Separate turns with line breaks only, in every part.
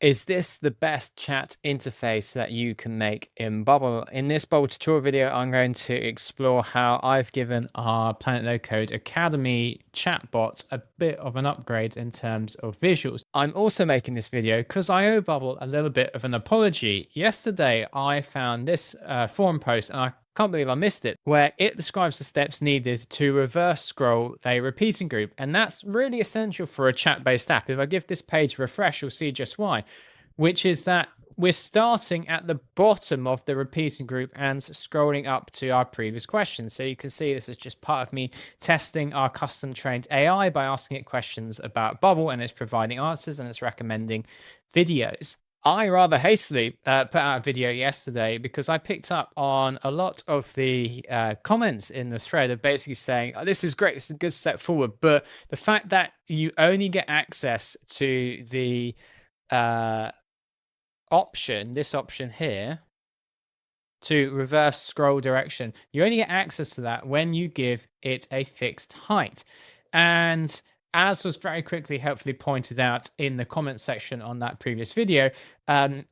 Is this the best chat interface that you can make in Bubble? In this Bubble tutorial video, I'm going to explore how I've given our Planet No Code Academy chatbot a bit of an upgrade in terms of visuals. I'm also making this video because I owe Bubble a little bit of an apology. Yesterday, I found this forum post and I can't believe I missed it, where it describes the steps needed to reverse scroll a repeating group. And that's really essential for a chat-based app. If I give this page a refresh, you'll see just why, which is that we're starting at the bottom of the repeating group and scrolling up to our previous question. So you can see this is just part of me testing our custom trained AI by asking it questions about Bubble, and it's providing answers and it's recommending videos. I rather hastily put out a video yesterday because I picked up on a lot of the comments in the thread of basically saying, oh, this is great, it's a good step forward. But the fact that you only get access to the this option here, to reverse scroll direction, you only get access to that when you give it a fixed height. And as was very quickly helpfully pointed out in the comment section on that previous video,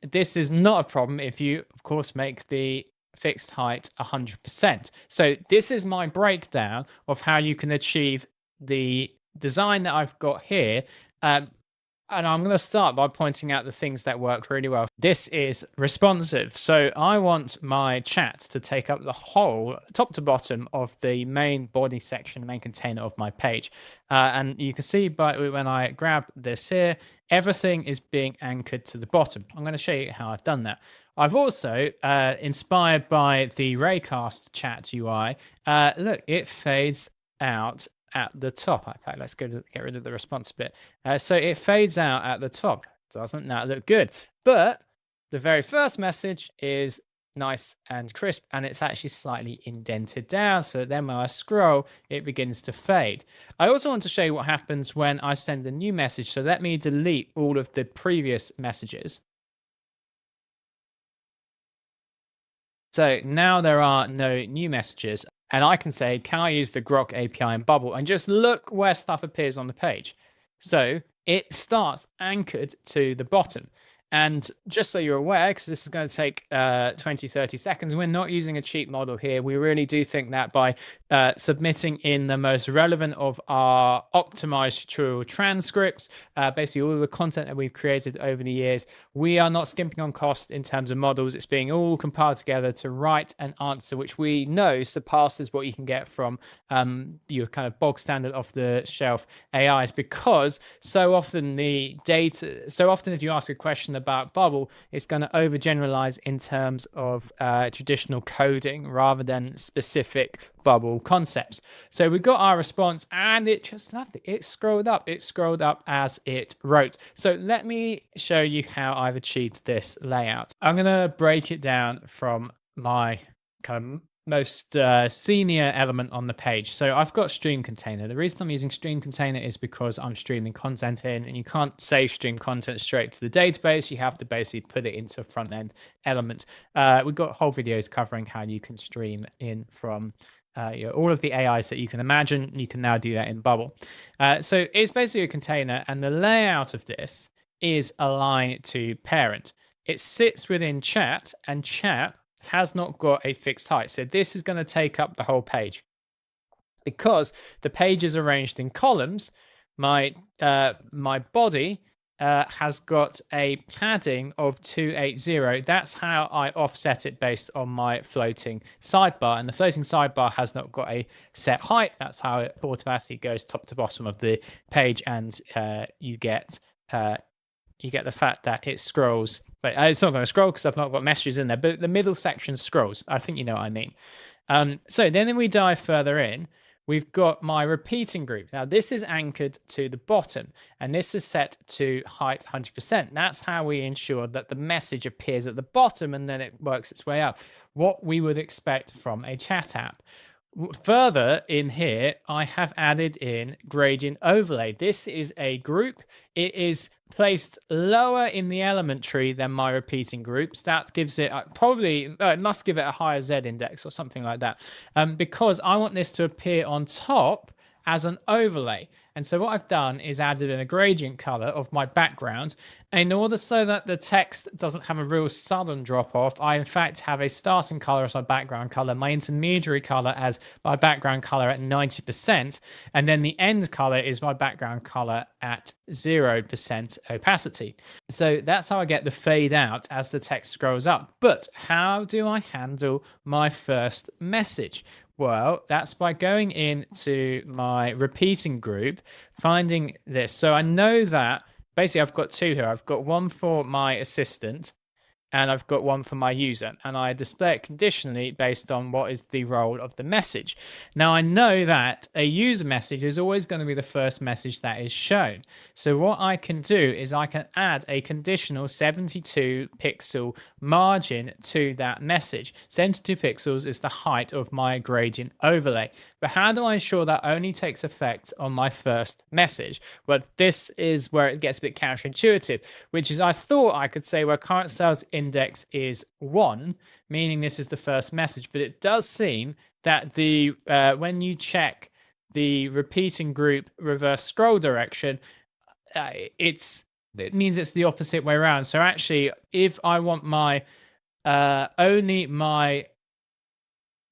this is not a problem if you, of course, make the fixed height 100%. So this is my breakdown of how you can achieve the design that I've got here. And I'm going to start by pointing out the things that work really well. This is responsive. So I want my chat to take up the whole, top to bottom, of the main body section, the main container of my page. And you can see when I grab this here, everything is being anchored to the bottom. I'm going to show you how I've done that. I've also, inspired by the Raycast chat UI, look, it fades out at the top. Okay, let's get rid of the response bit. So it fades out at the top. Doesn't that look good? But the very first message is nice and crisp, and it's actually slightly indented down. So then when I scroll, it begins to fade. I also want to show you what happens when I send a new message. So let me delete all of the previous messages. So now there are no new messages. And I can say, can I use the Grok API in Bubble? And just look where stuff appears on the page. So it starts anchored to the bottom. And just so you're aware, because this is going to take 20, 30 seconds, we're not using a cheat model here. We really do think that by submitting in the most relevant of our optimized tutorial transcripts, basically all of the content that we've created over the years, we are not skimping on cost in terms of models. It's being all compiled together to write an answer which we know surpasses what you can get from your kind of bog standard off the shelf AIs, because so often if you ask a question about Bubble, it's going to overgeneralize in terms of traditional coding rather than specific Bubble concepts. So we got our response and it just loved it. It scrolled up as it wrote. So let me show you how I've achieved this layout. I'm going to break it down from my kind of most senior element on the page. So I've got stream container. The reason I'm using stream container is because I'm streaming content in, and you can't save stream content straight to the database. You have to basically put it into a front end element. We've got whole videos covering how you can stream in from all of the AIs that you can imagine. You can now do that in Bubble. So it's basically a container, and the layout of this is align to parent. It sits within chat, and chat has not got a fixed height. So this is going to take up the whole page. Because the page is arranged in columns, my body has got a padding of 280. That's how I offset it based on my floating sidebar. And the floating sidebar has not got a set height. That's how it automatically goes top to bottom of the page, and you get the fact that it scrolls. But it's not going to scroll because I've not got messages in there, but the middle section scrolls. I think you know what I mean. So then we dive further in. We've got my repeating group. Now, this is anchored to the bottom, and this is set to height 100%. That's how we ensure that the message appears at the bottom and then it works its way up. What we would expect from a chat app. Further in here, I have added in gradient overlay. This is a group. It is placed lower in the element tree than my repeating groups. That gives it it must give it a higher Z index or something like that, because I want this to appear on top as an overlay. And so what I've done is added in a gradient color of my background in order so that the text doesn't have a real sudden drop off. I in fact have a starting color as my background color, my intermediary color as my background color at 90%, and then the end color is my background color at 0% opacity. So that's how I get the fade out as the text scrolls up. But how do I handle my first message? Well, that's by going into my repeating group, finding this. So I know that basically I've got two here. I've got one for my assistant and I've got one for my user, and I display it conditionally based on what is the role of the message. Now I know that a user message is always going to be the first message that is shown. So what I can do is I can add a conditional 72 pixel margin to that message. 72 pixels is the height of my gradient overlay. But how do I ensure that only takes effect on my first message? Well, this is where it gets a bit counterintuitive, which is I thought I could say where current sales index is 1, meaning this is the first message. But it does seem that the when you check the repeating group reverse scroll direction, it means it's the opposite way around. So actually, if I want my only my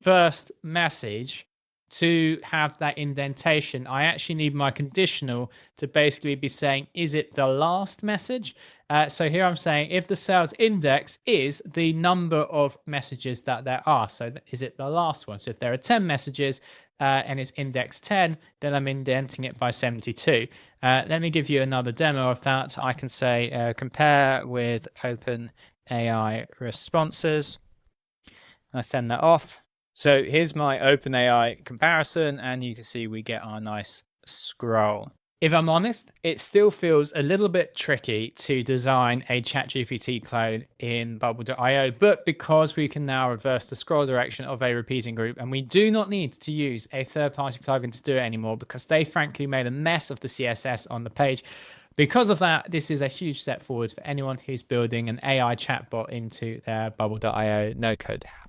first message to have that indentation, I actually need my conditional to basically be saying, is it the last message? So here I'm saying if the sales index is the number of messages that there are, so is it the last one? So if there are 10 messages and it's index 10, then I'm indenting it by 72. Let me give you another demo of that. I can say compare with OpenAI responses. I send that off. So here's my OpenAI comparison, and you can see we get our nice scroll. If I'm honest, it still feels a little bit tricky to design a ChatGPT clone in Bubble.io, but because we can now reverse the scroll direction of a repeating group, and we do not need to use a third-party plugin to do it anymore because they frankly made a mess of the CSS on the page. Because of that, this is a huge step forward for anyone who's building an AI chatbot into their Bubble.io no-code app.